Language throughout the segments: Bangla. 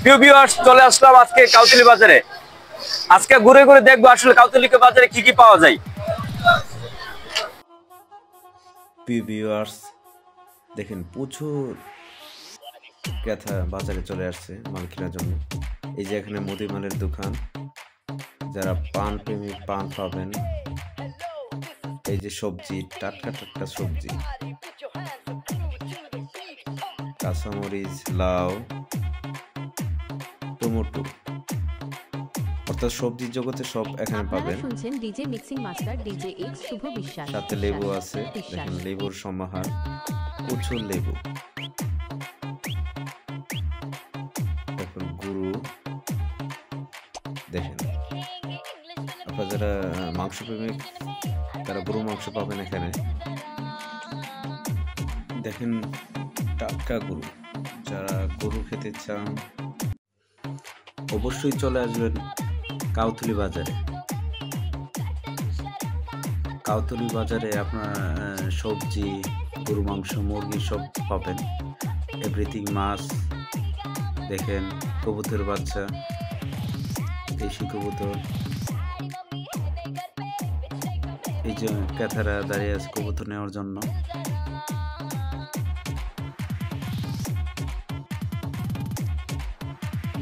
প্রিয় ভিউয়ার্স, চলে আসলাম আজকে কাউতলী বাজারে। আজকে ঘুরে ঘুরে দেখবো আসলে কাউতলী বাজারে কি কি পাওয়া যায়। প্রিয় ভিউয়ার্স, দেখেন প্রচুর ক্রেতা বাজারে চলে আসছে মাল কেনার জন্য। এই যে এখানে মুদিমালের দোকান, যারা পান প্রেমী পান পাবেন। এই যে সবজি, টাটকা টাটকা সবজি, কাঁচামরিচ, লাউ, টমেটো, অর্থাৎ সবজির জগতে সব এখানে পাবেন। শুনছেন DJ mixing master DJ X Shubho Biswas. সাথে লেবু আছে, দেখেন লেবুর সমাহার, প্রচুর লেবু। এখন গুরু দেখেন, আপনারা যারা মাংস প্রেমিক তারা গরু মাংস পাবেন এখানে। দেখেন টাটকা গরু, যারা গরু খেতে চান অবশ্যই চলে আসবেন কাউতলী বাজারে। কাউতলী বাজারে আপনার সবজি, গরু মাংস, মুরগি সব পাবেন, এভরিথিং। মাছ দেখেন, কবুতর বাচ্চা, দেশি কবুতর। এই যে ক্রেতারা দাঁড়িয়ে আছে কবুতর নেওয়ার জন্য।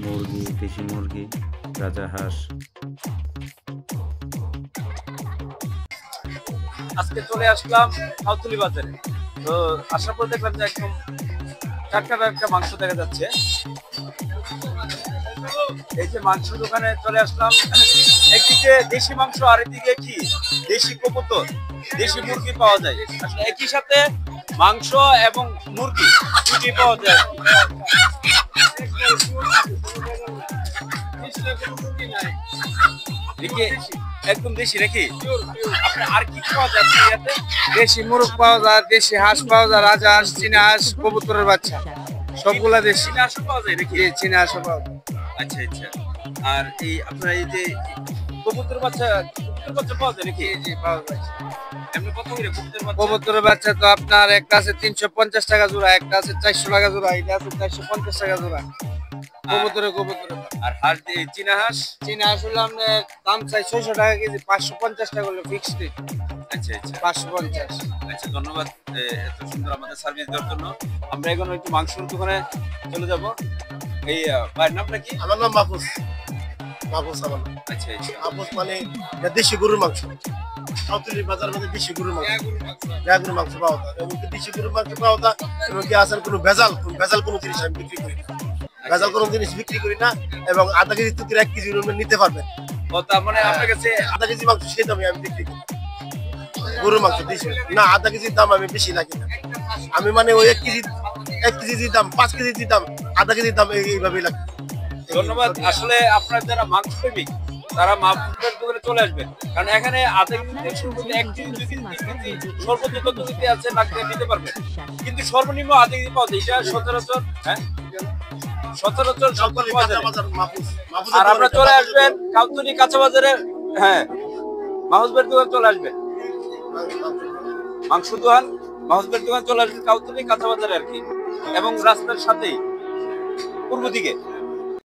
মুরগি, দেশি মুরগি, রাজা হাঁস। আজকে চলে আসলাম কাউতলী বাজারে। তো আসার পর দেখলাম যে একদম টাটকা টাটকা মাংস দেখা যাচ্ছে। এই যে মাংস দোকানে চলে আসলাম, একদিকে দেশি মাংস আর এদিকে কি দেশি কবুতর, দেশি মুরগি পাওয়া যায়। আসলে একই সাথে মাংস এবং মুরগি দুটি পাওয়া যায়। একদম দেশি নাকি? আপনার আর কি পাওয়া যাচ্ছে? দেশি মুরগ পাওয়া যায়, দেশি হাঁস পাওয়া যায়, রাজা হাঁস, চীনা হাঁস, কবুতরের বাচ্চা, সবগুলা দেশি। চীনা হাঁস পাওয়া যায় নাকি? চীনা হাঁস পাওয়া যায়। আচ্ছা আচ্ছা। আর এই আপনার এই যে কবুতর বাচ্চা পাওয়া যায় নাকি? জি পাওয়া যায়। এমনি কত করে কবুতর বাচ্চা? কবুতরের বাচ্চা তো আপনার একটা আছে 350 টাকা জোড়া, একটা আছে 400 টাকা জোড়া, এটা আছে 450 টাকা জোড়া। কবুতরের আর হাঁস, চীনা হাঁস হলো আপনার দাম চাই 600 টাকা কেজি, 550 টাকা হলো ফিক্সড রেট। আচ্ছা আচ্ছা 550। আচ্ছা, ধন্যবাদ এত সুন্দর আমাদের সার্ভিস দেওয়ার জন্য। আমরা এখন একটু মাংসের দোকানে চলে যাব। এই ভাইয়ের নামটা কি? আমার নাম মাহফুজ। আমার নাম। আচ্ছা আচ্ছা। মাহফুজ মানে দেশি গরুর মাংস। কাউতলী বাজার মধ্যে দেশি গরুর মাংস, গরুর মাংস পাওয়া যায় এবং দেশি গরুর মাংস পাওয়া যায় এবং কি আসার কোনো ভেজাল কোনো জিনিস আমি বিক্রি করি না। ভেজাল কোনো জিনিস বিক্রি করি না এবং আধা কেজি থেকে 1 কেজি নিতে পারবেন। ও, তার মানে আপনার কাছে আধা কেজি মাংস সেই দামে আমি বিক্রি করি। গরুর মাংস দেশি না, আধা কেজির দাম আমি বেশি রাখি না। আমি মানে ওই 1 কেজির দাম, 5 কেজির দাম, আধা কেজির দাম এইভাবেই লাগে। ধন্যবাদ। আসলে আপনার যারা মাংস প্রেমিক তারা মাহফুজের দোকানে চলে আসবেন, কারণ এখানে আধা কেজি থেকে শুরু করে 1 কেজি, 2 কেজি, 3 কেজি সর্বোচ্চ কত কেজি আছে লাগলে নিতে পারবেন, কিন্তু সর্বনিম্ন আধা কেজি পাওয়া যায়। এটা সচরাচর সব পাওয়া যায়। আর আপনারা চলে আসবেন কাউতলী কাঁচা বাজারে। হ্যাঁ, মাহফুজের দোকান চলে আসবেন, মাংস দোকান মাহফুজের দোকান চলে আসবেন কাউতলী কাঁচা বাজারে আর কি, এবং রাস্তার সাথেই পূর্ব দিকে।